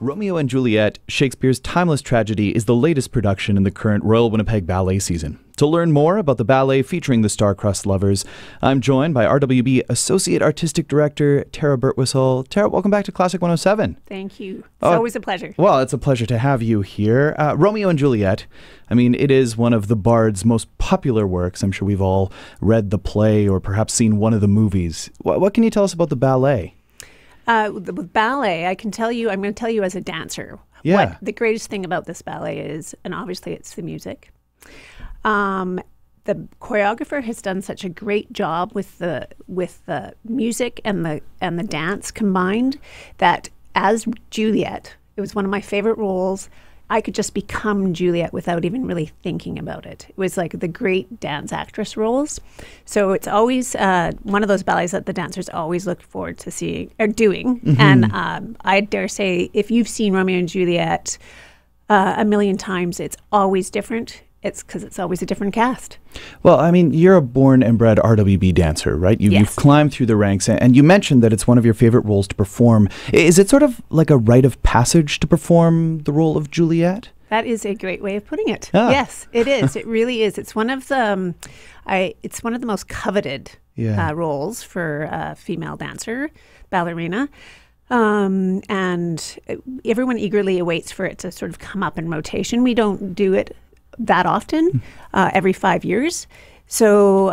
Romeo and Juliet, Shakespeare's timeless tragedy, is the latest production in the current Royal Winnipeg Ballet season. To learn more about the ballet featuring the star-crossed lovers, I'm joined by RWB Associate Artistic Director Tara Birtwhistle. Tara, welcome back to Classic 107. Thank you. It's always a pleasure. Well, it's a pleasure to have you here. Romeo and Juliet, I mean, it is one of the Bard's most popular works. I'm sure we've all read the play or perhaps seen one of the movies. What can you tell us about the ballet? With ballet, I'm going to tell you as a dancer what the greatest thing about this ballet is, and obviously it's the music. The choreographer has done such a great job with the music and the dance combined that as Juliet, it was one of my favorite roles. I could just become Juliet without even really thinking about it. It was like the great dance actress roles. So it's always one of those ballets that the dancers always look forward to seeing or doing. Mm-hmm. And I dare say, if you've seen Romeo and Juliet a million times, it's always different. It's because it's always a different cast. Well, I mean, you're a born and bred RWB dancer, right? You've climbed through the ranks, and you mentioned that it's one of your favorite roles to perform. Is it sort of like a rite of passage to perform the role of Juliet? That is a great way of putting it. Ah. Yes, it is. It really is. It's one of the, it's one of the most coveted roles for a female dancer, ballerina. And everyone eagerly awaits for it to sort of come up in rotation. We don't do it that often, every 5 years. So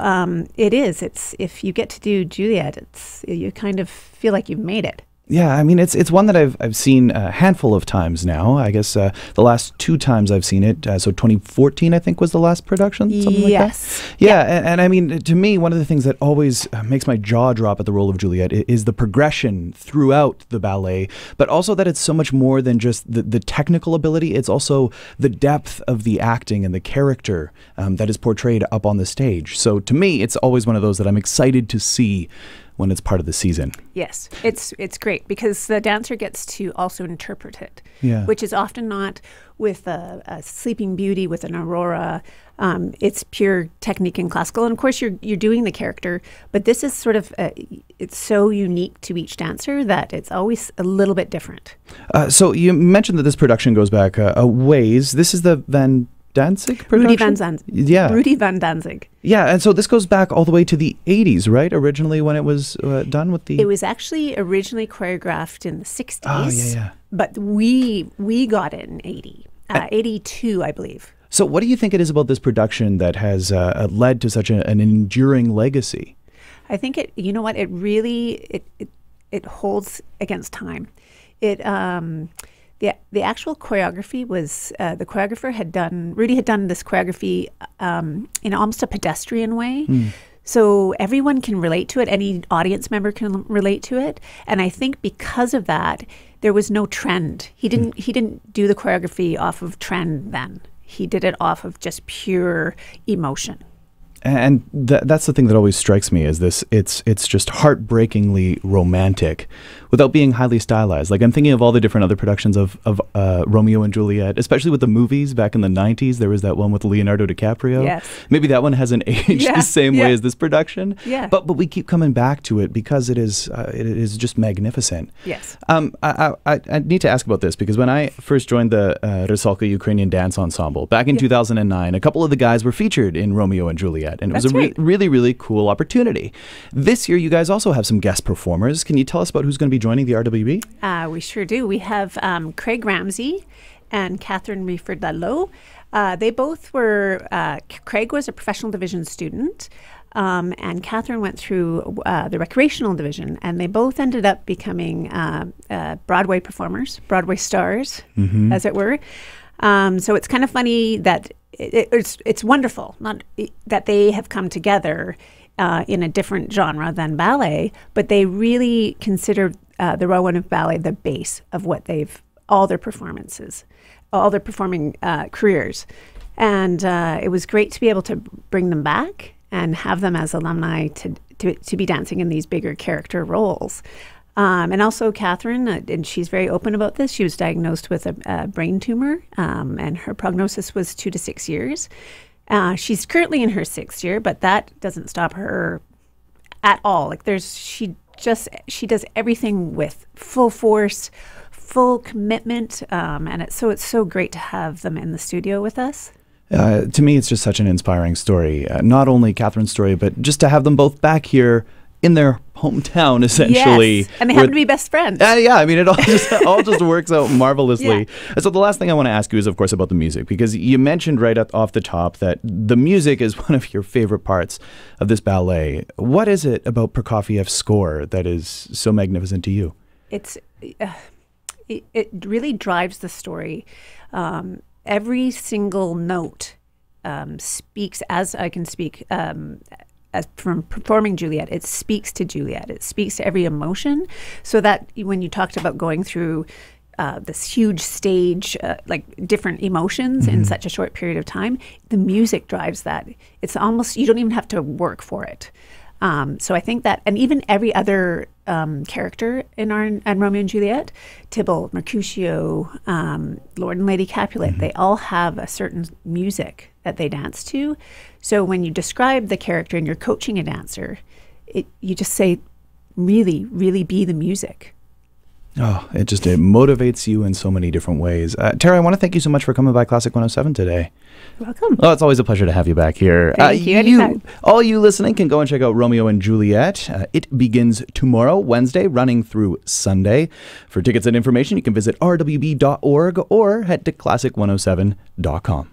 it is. It's if you get to do Juliet, you kind of feel like you've made it. Yeah, I mean, it's one that I've seen a handful of times now. I guess the last 2 times I've seen it, so 2014, I think, was the last production, something like that? Yeah, and I mean, to me, one of the things that always makes my jaw drop at the role of Juliet is the progression throughout the ballet, but also that it's so much more than just the technical ability. It's also the depth of the acting and the character that is portrayed up on the stage. So to me, it's always one of those that I'm excited to see when it's part of the season. Yes, it's great because the dancer gets to also interpret it, which is often not with a Sleeping Beauty, with an Aurora. It's pure technique and classical, and of course you're doing the character, but this is sort of it's so unique to each dancer that it's always a little bit different. So you mentioned that this production goes back a ways. This is the Van Danzig production? Rudy Van Danzig. Yeah. Rudy Van Danzig. Yeah, and so this goes back all the way to the 80s, right? Originally when it was done with the... It was actually originally choreographed in the 60s. Oh, yeah. But we got it in 82, I believe. So what do you think it is about this production that has led to such an enduring legacy? I think it really holds against time. The actual choreography was, the choreographer Rudy had done this choreography in almost a pedestrian way. So everyone can relate to it. Any audience member can relate to it. And I think because of that, there was no trend. He didn't do the choreography off of trend then. He did it off of just pure emotion. And that's the thing that always strikes me is this, it's just heartbreakingly romantic without being highly stylized. Like I'm thinking of all the different other productions of Romeo and Juliet, especially with the movies back in the 90s. There was that one with Leonardo DiCaprio. Yes. Maybe that one hasn't aged the same way as this production. Yeah. But we keep coming back to it because it is just magnificent. Yes. I need to ask about this because when I first joined the Rysalka Ukrainian Dance Ensemble back in 2009, a couple of the guys were featured in Romeo and Juliet. And it was a really, really cool opportunity. This year, you guys also have some guest performers. Can you tell us about who's going to be joining the RWB? We sure do. We have Craig Ramsey and Catherine Reeford-Ludlow. They both were, Craig was a professional division student, and Catherine went through the recreational division, and they both ended up becoming Broadway performers, Broadway stars, as it were. So it's kind of funny that it's wonderful that they have come together in a different genre than ballet, but they really consider the Royal Winnipeg Ballet the base of what all their performances, all their performing careers. And it was great to be able to bring them back and have them as alumni to be dancing in these bigger character roles. And also Catherine, and she's very open about this, she was diagnosed with a brain tumor, and her prognosis was 2 to 6 years. She's currently in her 6th year, but that doesn't stop her at all. Like she does everything with full force, full commitment, and it's so great to have them in the studio with us. To me, it's just such an inspiring story. Not only Catherine's story, but just to have them both back here in their hometown, essentially. Yes, and they happen to be best friends. Yeah, I mean, it all just works out marvelously. Yeah. So the last thing I want to ask you is, of course, about the music, because you mentioned right off the top that the music is one of your favorite parts of this ballet. What is it about Prokofiev's score that is so magnificent to you? It really drives the story. Every single note speaks, as I can speak, as from performing Juliet, it speaks to Juliet. It speaks to every emotion. So that when you talked about going through this huge stage, like different emotions in such a short period of time, the music drives that. It's almost, you don't even have to work for it. So I think that, and even every other character in Romeo and Juliet, Tybalt, Mercutio, Lord and Lady Capulet, they all have a certain music that they dance to. So when you describe the character and you're coaching a dancer, you just say, really, really be the music. Oh, it motivates you in so many different ways. Tara, I want to thank you so much for coming by Classic 107 today. You're welcome. Well, it's always a pleasure to have you back here. Thank you. Anytime. All you listening can go and check out Romeo and Juliet. It begins tomorrow, Wednesday, running through Sunday. For tickets and information, you can visit rwb.org or head to classic107.com.